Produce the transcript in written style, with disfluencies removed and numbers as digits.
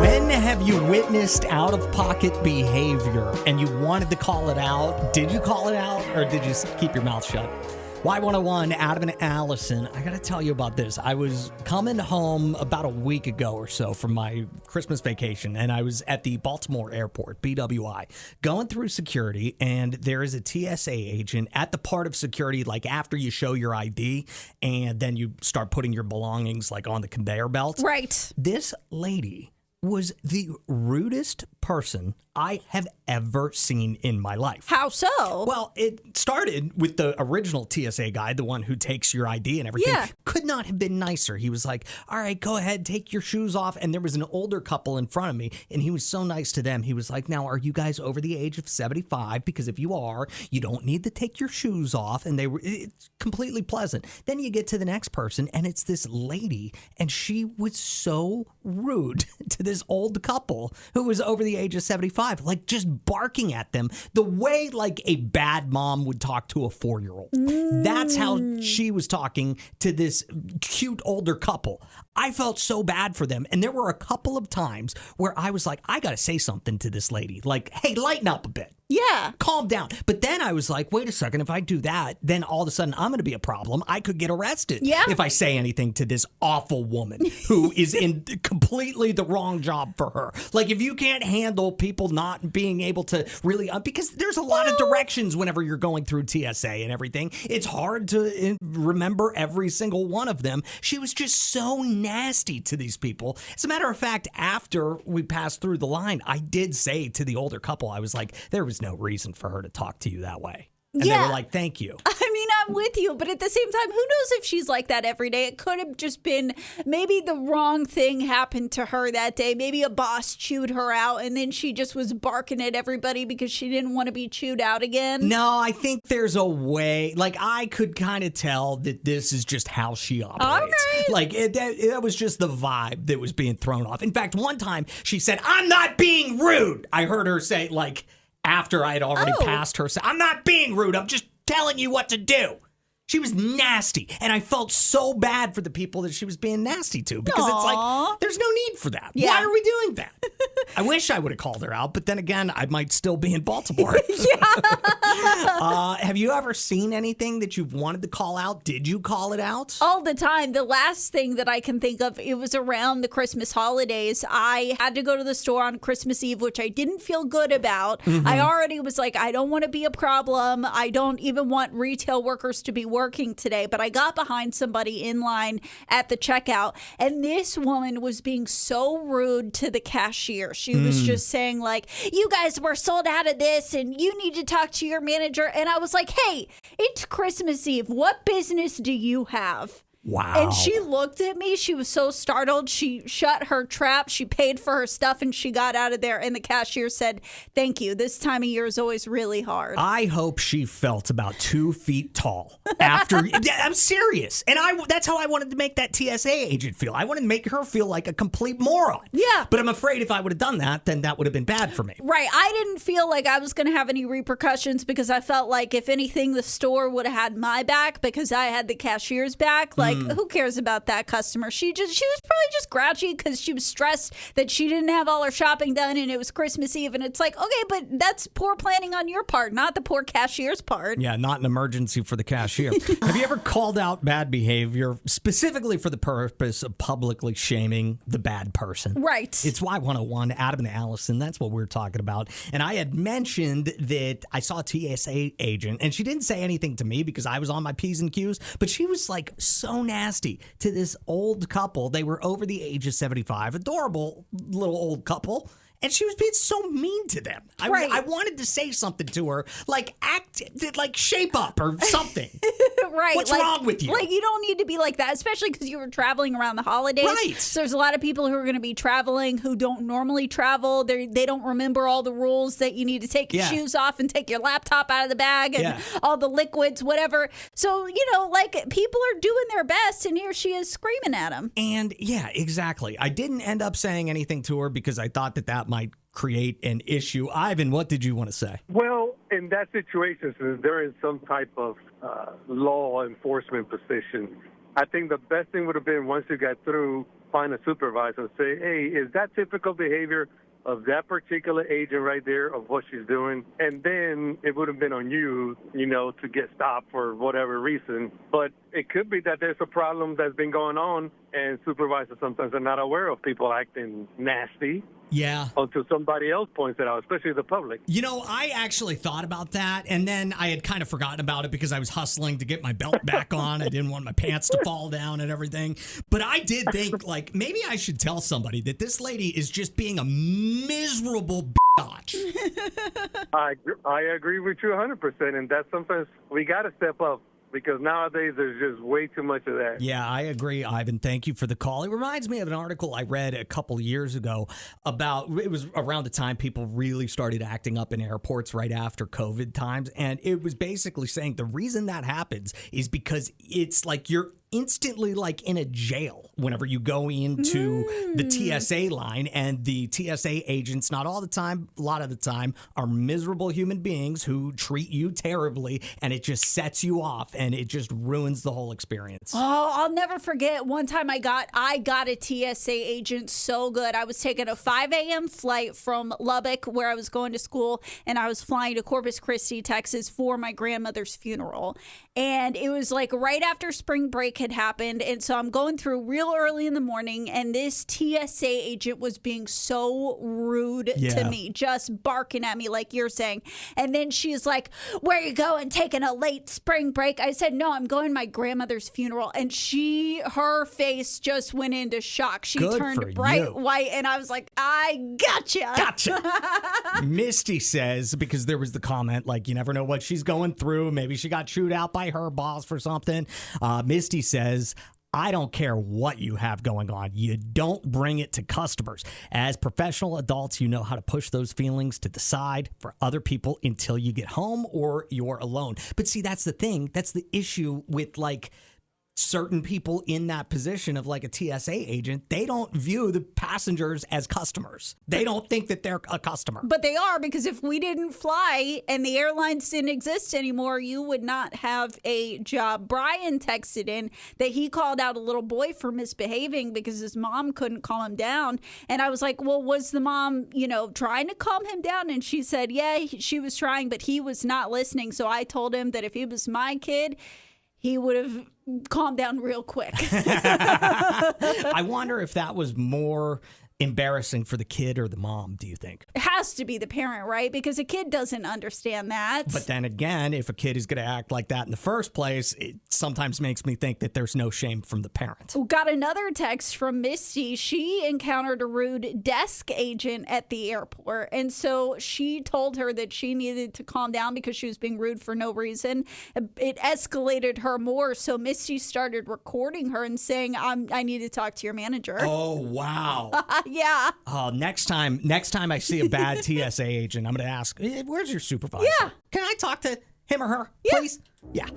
When have you witnessed out-of-pocket behavior and you wanted to call it out? Did you call it out or did you keep your mouth shut? Y101, Adam and Allison, I got to tell you about this. I was coming home about a week ago or so from my Christmas vacation, and I was at the Baltimore airport, BWI, going through security, and there is a TSA agent at the part of security, like after you show your ID, and then you start putting your belongings like on the conveyor belt. Right. This lady was the rudest person I have ever seen in my life. How so? Well, it started with the original TSA guy, the one who takes your ID and everything. Yeah. Could not have been nicer. He was like, all right, go ahead, take your shoes off. And there was an older couple in front of me, and he was so nice to them. He was like, now, are you guys over the age of 75? Because if you are, you don't need to take your shoes off. And it's completely pleasant. Then you get to the next person, and it's this lady, and she was so rude to this old couple who was over the age of 75, like just barking at them the way like a bad mom would talk to a 4-year-old. That's how she was talking to this cute older couple. I felt so bad for them. And there were a couple of times where I was like, I got to say something to this lady. Like, hey, lighten up a bit. Yeah. Calm down. But then I was like, wait a second. If I do that, then all of a sudden I'm going to be a problem. I could get arrested if I say anything to this awful woman who is in completely the wrong job for her. Like, if you can't handle people not being able to really, because there's a lot of directions whenever you're going through TSA and everything. It's hard to remember every single one of them. She was just so nasty to these people. As a matter of fact, after we passed through the line, I did say to the older couple, I was like, there was no reason for her to talk to you that way. And they were like, thank you. I mean, I'm with you, but at the same time, who knows if she's like that every day? It could have just been maybe the wrong thing happened to her that day. Maybe a boss chewed her out and then she just was barking at everybody because she didn't want to be chewed out again. No, I think there's a way. Like, I could kind of tell that this is just how she operates. All right. Like, that was just the vibe that was being thrown off. In fact, one time she said, I'm not being rude. I heard her say, like, after I had already passed her, I'm not being rude. I'm just telling you what to do. She was nasty, and I felt so bad for the people that she was being nasty to because it's like, there's no need for that. Yeah. Why are we doing that? I wish I would have called her out, but then again, I might still be in Baltimore. Have you ever seen anything that you've wanted to call out? Did you call it out? All the time. The last thing that I can think of, it was around the Christmas holidays. I had to go to the store on Christmas Eve, which I didn't feel good about. I already was like, I don't want to be a problem. I don't even want retail workers to be working today. But I got behind somebody in line at the checkout, and this woman was being so rude to the cashier. She was just saying like, you guys were sold out of this and you need to talk to your manager. And I was like, hey, it's Christmas Eve. What business do you have? Wow. And she looked at me. She was so startled. She shut her trap. She paid for her stuff and she got out of there. And the cashier said, thank you. This time of year is always really hard. I hope she felt about 2 feet tall after. I'm serious. And that's how I wanted to make that TSA agent feel. I wanted to make her feel like a complete moron. Yeah. But I'm afraid if I would have done that, then that would have been bad for me. Right. I didn't feel like I was going to have any repercussions because I felt like if anything, the store would have had my back because I had the cashier's back. Like, who cares about that customer? She was probably just grouchy because she was stressed that she didn't have all her shopping done and it was Christmas Eve. And it's like, okay, but that's poor planning on your part, not the poor cashier's part. Yeah, not an emergency for the cashier. Have you ever called out bad behavior specifically for the purpose of publicly shaming the bad person? Right. It's Y101, Adam and Allison. That's what we're talking about. And I had mentioned that I saw a TSA agent, and she didn't say anything to me because I was on my P's and Q's, but she was like so nasty to this old couple. They were over the age of 75, adorable little old couple. And she was being so mean to them. I wanted to say something to her, like shape up or something. Right. What's wrong with you? Like, you don't need to be like that, especially because you were traveling around the holidays. Right. So there's a lot of people who are going to be traveling who don't normally travel. They don't remember all the rules that you need to take your shoes off and take your laptop out of the bag and all the liquids, whatever. So, people are doing their best, and here she is screaming at them. And yeah, exactly. I didn't end up saying anything to her because I thought that might create an issue. Ivan, what did you want to say? Well, in that situation, since they're in some type of law enforcement position, I think the best thing would have been once you got through find a supervisor and say, hey, is that typical behavior of that particular agent right there of what she's doing? And then it would have been on you, to get stopped for whatever reason. But it could be that there's a problem that's been going on, and supervisors sometimes are not aware of people acting nasty. Yeah. Until somebody else points it out, especially the public. I actually thought about that, and then I had kind of forgotten about it because I was hustling to get my belt back on. I didn't want my pants to fall down and everything. But I did think, maybe I should tell somebody that this lady is just being a miserable bitch. I agree with you 100%, and that's sometimes we got to step up. Because nowadays there's just way too much of that. Yeah, I agree, Ivan. Thank you for the call. It reminds me of an article I read a couple years ago it was around the time people really started acting up in airports right after COVID times. And it was basically saying the reason that happens is because it's like you're instantly like in a jail whenever you go into the TSA line, and the TSA agents, not all the time, a lot of the time, are miserable human beings who treat you terribly, and it just sets you off and it just ruins the whole experience. Oh, I'll never forget one time I got a TSA agent so good. I was taking a 5 a.m. flight from Lubbock, where I was going to school, and I was flying to Corpus Christi, Texas for my grandmother's funeral. And it was like right after spring break had happened. And so I'm going through real early in the morning, and this TSA agent was being so rude to me, just barking at me like you're saying. And then she's like, where are you going, taking a late spring break? I said, no, I'm going to my grandmother's funeral. And her face just went into shock. She turned bright white, and I was like, I gotcha. Misty says, because there was the comment, like, you never know what she's going through. Maybe she got chewed out by her boss for something. Misty says, I don't care what you have going on. You don't bring it to customers. As professional adults, you know how to push those feelings to the side for other people until you get home or you're alone. But see, that's the thing. That's the issue with certain people in that position of like a TSA agent. They don't view the passengers as customers. They don't think that they're a customer. But they are, because if we didn't fly and the airlines didn't exist anymore, you would not have a job. Brian texted in that he called out a little boy for misbehaving because his mom couldn't calm him down. And I was like, well, was the mom, trying to calm him down? And she said, yeah, she was trying, but he was not listening. So I told him that if he was my kid, he would have calmed down real quick. I wonder if that was more embarrassing for the kid or the mom, do you think? It has to be the parent, right? Because a kid doesn't understand that. But then again, if a kid is going to act like that in the first place, it sometimes makes me think that there's no shame from the parent. We got another text from Misty. She encountered a rude desk agent at the airport. And so she told her that she needed to calm down because she was being rude for no reason. It escalated her more. So Misty started recording her and saying, I need to talk to your manager. Oh, wow. Yeah. Oh, next time I see a bad TSA agent, I'm going to ask, where's your supervisor? Yeah. Can I talk to him or her, Yeah. please? Yeah.